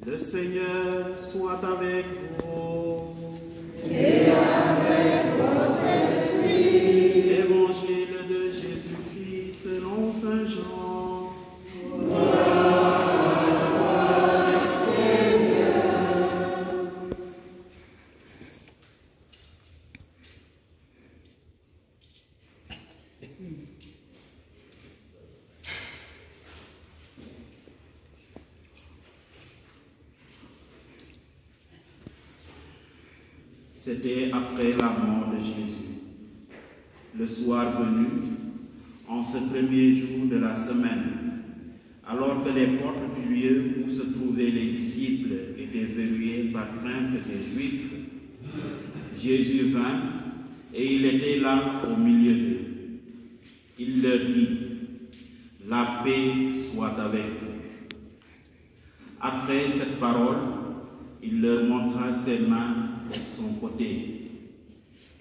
Le Seigneur soit avec vous. Et avec votre esprit. Évangile de Jésus-Christ selon Saint Jean. Gloire à toi, Seigneur. C'était après la mort de Jésus. Le soir venu, en ce premier jour de la semaine, alors que les portes du lieu où se trouvaient les disciples étaient verrouillées par crainte des Juifs, Jésus vint et il était là au milieu d'eux. Il leur dit, « La paix soit avec vous. » Après cette parole, il leur montra ses mains et son côté.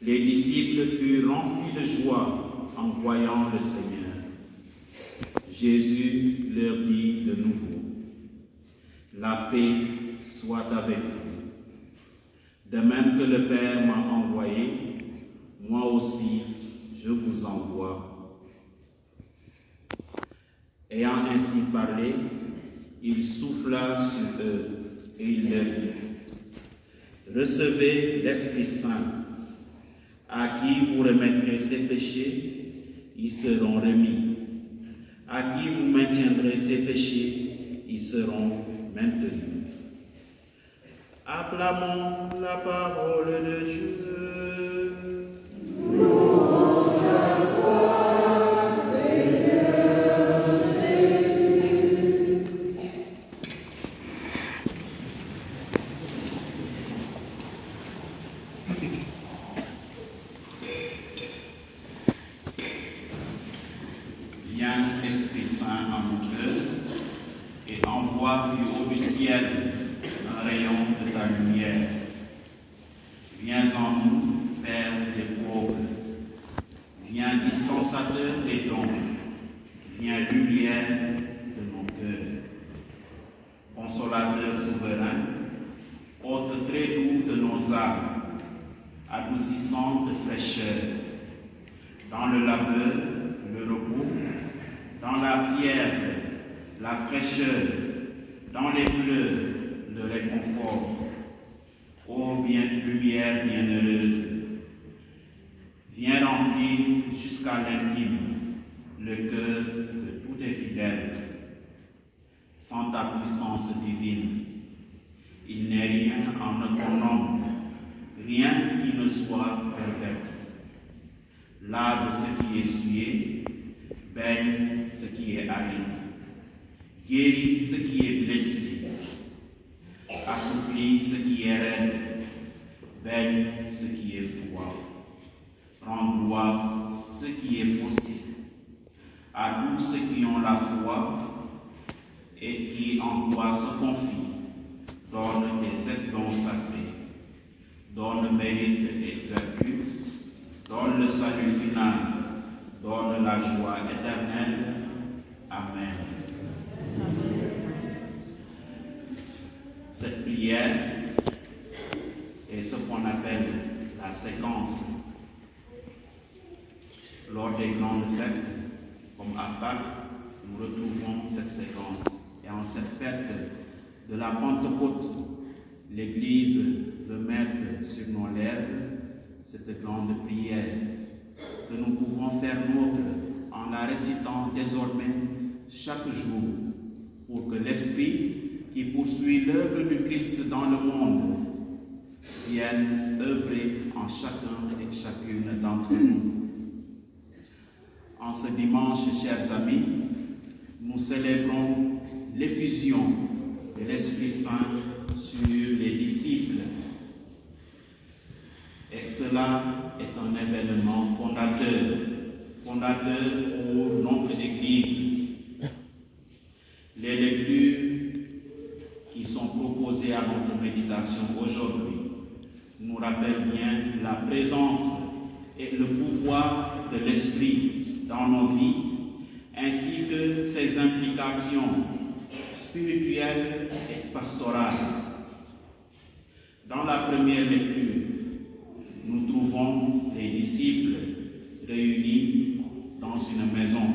Les disciples furent remplis de joie en voyant le Seigneur. Jésus leur dit de nouveau, « La paix soit avec vous. De même que le Père m'a envoyé, moi aussi je vous envoie. » Ayant ainsi parlé, il souffla sur eux et il leur dit, « Recevez l'Esprit Saint. À qui vous remettrez ses péchés, ils seront remis. À qui vous maintiendrez ses péchés, ils seront maintenus. » Acclamons la parole de Dieu. Louange à toi, Seigneur Jésus. Viens, Esprit Saint, en nos cœurs, et envoie du haut du ciel un rayon de ta lumière. Viens en nous, Père des pauvres. Viens, dispensateur des dons. Viens, lumière de nos cœurs. Consolateur souverain, hôte très doux de nos âmes, adoucissant de fraîcheur. Dans le labeur, le repos, dans la fièvre, la fraîcheur, dans les pleurs, le réconfort. Ô lumière bienheureuse, viens remplir jusqu'à l'intime le cœur de tous tes fidèles. Sans ta puissance divine, il n'est rien en aucun homme, rien qui ne soit perverti. Lave ce qui est souillé, baigne ce qui est aride, guéris ce qui est blessé, assouplis ce qui est raide, baigne ce qui est froid, rends gloire ce qui est faussé, à tous ceux qui ont la foi et qui en toi se confient, donne des sept dons sacrés, donne mérite et vertu, donne le salut final, donne la joie éternelle. Amen. Cette prière est ce qu'on appelle la séquence. Lors des grandes fêtes, comme à Pâques, nous retrouvons cette séquence. Et en cette fête de la Pentecôte, l'Église veut mettre sur nos lèvres cette grande prière que nous pouvons faire nôtre en la récitant désormais chaque jour pour que l'Esprit qui poursuit l'œuvre du Christ dans le monde vienne œuvrer en chacun et chacune d'entre nous. En ce dimanche, chers amis, nous célébrons l'effusion de l'Esprit Saint sur les disciples. Et cela est un événement fondateur pour notre Église. Les lectures qui sont proposées à notre méditation aujourd'hui nous rappellent bien la présence et le pouvoir de l'Esprit dans nos vies, ainsi que ses implications spirituelles et pastorale. Dans la première lecture, nous trouvons les disciples réunis dans une maison,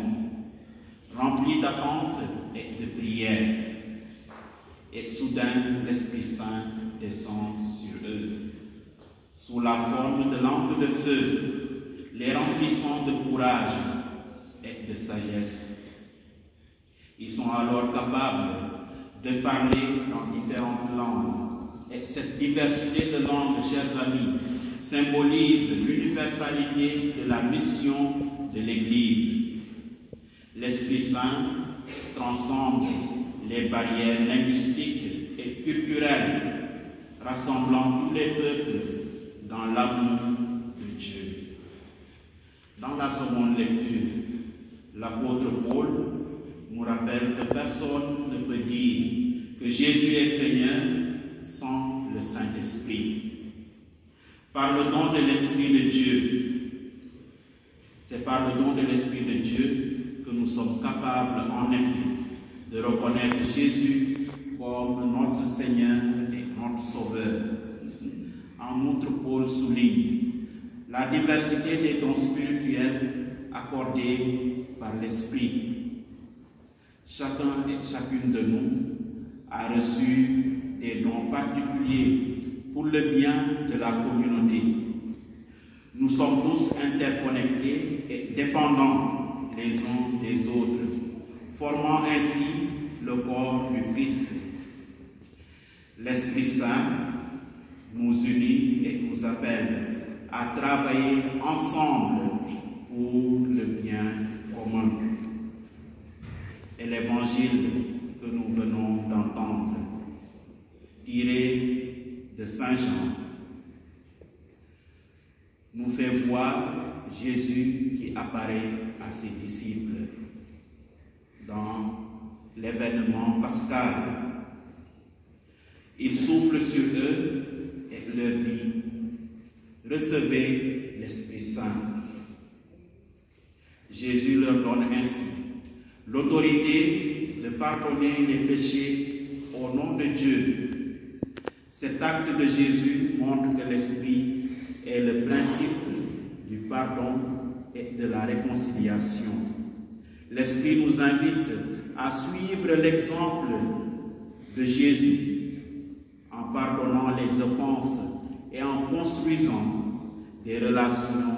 remplie d'attente et de prière. Et soudain, l'Esprit Saint descend sur eux, sous la forme de lampes de feu, les remplissant de courage et de sagesse. Ils sont alors capables de parler dans différentes langues. Et cette diversité de langues, chers amis, symbolise l'universalité de la mission de l'Église. L'Esprit Saint transcende les barrières linguistiques et culturelles, rassemblant tous les peuples dans l'amour de Dieu. Dans la seconde lecture, l'apôtre Paul nous rappelle que personne ne peut dire que Jésus est Seigneur sans le Saint-Esprit. Par le don de l'Esprit de Dieu, c'est par le don de l'Esprit de Dieu que nous sommes capables en effet de reconnaître Jésus comme notre Seigneur et notre Sauveur. En outre, Paul souligne la diversité des dons spirituels accordés par l'Esprit. Chacun et chacune de nous a reçu des dons particuliers pour le bien de la communauté. Nous sommes tous interconnectés et dépendants les uns des autres, formant ainsi le corps du Christ. L'Esprit Saint nous unit et nous appelle à travailler ensemble pour le bien commun. Et l'évangile que nous venons d'entendre, tiré de Saint Jean, nous fait voir Jésus qui apparaît à ses disciples dans l'événement pascal. Il souffle sur eux et leur dit: recevez l'Esprit Saint. Jésus leur donne ainsi l'autorité de pardonner les péchés au nom de Dieu. Cet acte de Jésus montre que l'Esprit est le principe du pardon et de la réconciliation. L'Esprit nous invite à suivre l'exemple de Jésus en pardonnant les offenses et en construisant des relations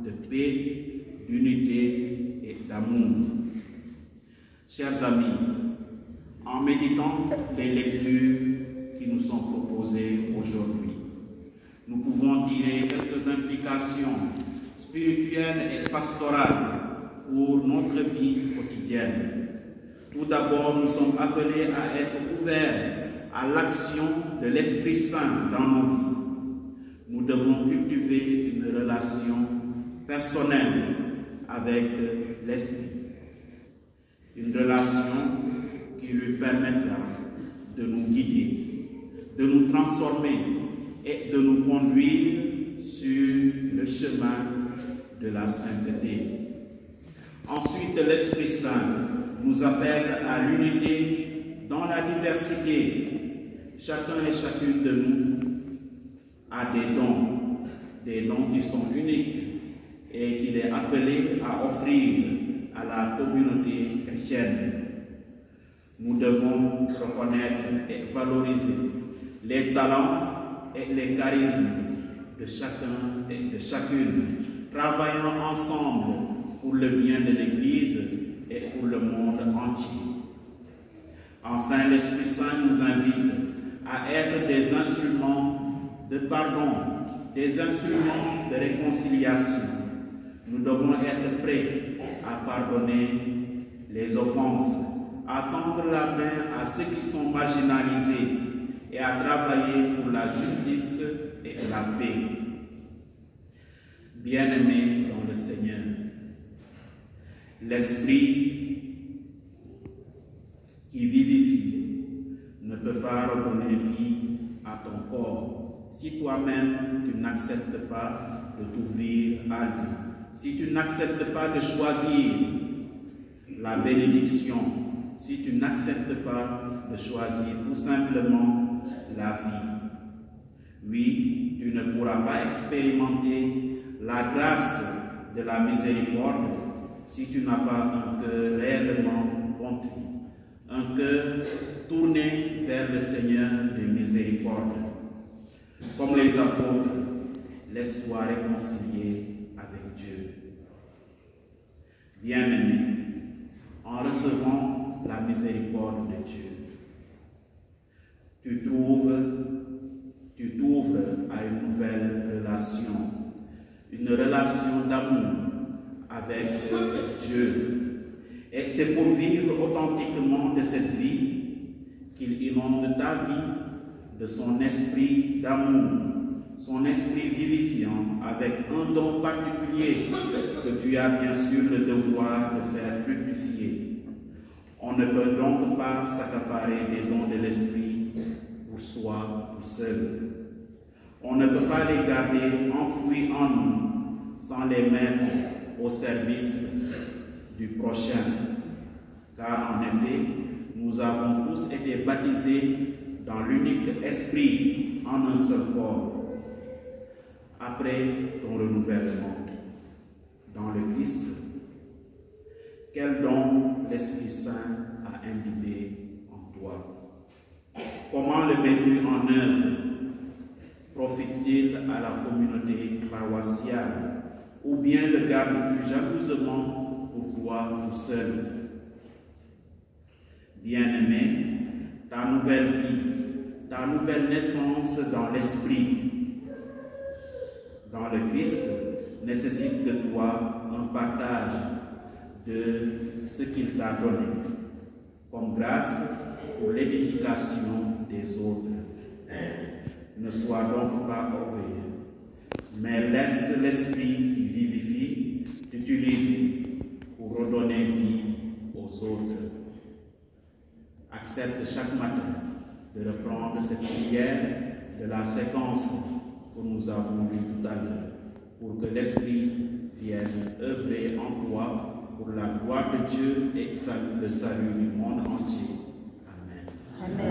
de paix, d'unité et d'amour. Chers amis, en méditant les lectures qui nous sont proposées aujourd'hui, nous pouvons tirer quelques implications spirituelles et pastorales pour notre vie quotidienne. Tout d'abord, nous sommes appelés à être ouverts à l'action de l'Esprit Saint dans nos vies. Nous devons cultiver une relation personnelle avec l'Esprit. Une relation qui lui permettra de nous guider, de nous transformer et de nous conduire sur le chemin de la sainteté. Ensuite, l'Esprit Saint nous appelle à l'unité dans la diversité. Chacun et chacune de nous a des dons qui sont uniques et qu'il est appelé à offrir à la communauté chrétienne. Nous devons reconnaître et valoriser les talents et les charismes de chacun et de chacune, travaillant ensemble pour le bien de l'Église et pour le monde entier. Enfin, l'Esprit Saint nous invite à être des instruments de pardon, des instruments de réconciliation. Nous devons être prêts à pardonner les offenses, à tendre la main à ceux qui sont marginalisés et à travailler pour la justice et la paix. Bien-aimés dans le Seigneur, l'Esprit qui vivifie ne peut pas redonner vie à ton corps si toi-même tu n'acceptes pas de t'ouvrir à lui, si tu n'acceptes pas de choisir la bénédiction, si si tu n'acceptes pas de choisir tout simplement la vie. Oui, tu ne pourras pas expérimenter la grâce de la miséricorde si tu n'as pas un cœur réellement contrit, un cœur tourné vers le Seigneur de miséricorde. Comme les apôtres, laisse-toi réconcilier avec Dieu. Bien-aimé, en recevant la miséricorde de Dieu, tu t'ouvres à une nouvelle relation d'amour avec Dieu. Et c'est pour vivre authentiquement de cette vie qu'il inonde ta vie de son esprit d'amour, son esprit vivifiant, avec un don particulier que tu as bien sûr le devoir de faire fructifier. On ne peut donc pas s'accaparer des dons de l'esprit pour soi tout seul. On ne peut pas les garder enfouis en nous sans les mettre au service du prochain. Car en effet, nous avons tous été baptisés dans l'unique esprit en un seul corps. Après ton renouvellement dans le Christ, quel don l'Esprit Saint a imbibé en toi? Comment le mets-tu en œuvre? Profite-t-il à la communauté paroissiale ou bien le gardes-tu jalousement pour toi tout seul? Bien-aimé, ta nouvelle vie, ta nouvelle naissance dans l'esprit, dans le Christ, nécessite de toi un partage de ce qu'il t'a donné comme grâce pour l'édification des autres. Ne sois donc pas orgueilleux, mais laisse l'esprit qui vivifie t'utiliser pour redonner vie aux autres. Accepte chaque matin de reprendre cette prière de la séquence que nous avons lue tout à l'heure, pour que l'Esprit vienne œuvrer en toi pour la gloire de Dieu et le salut du monde entier. Amen. Amen.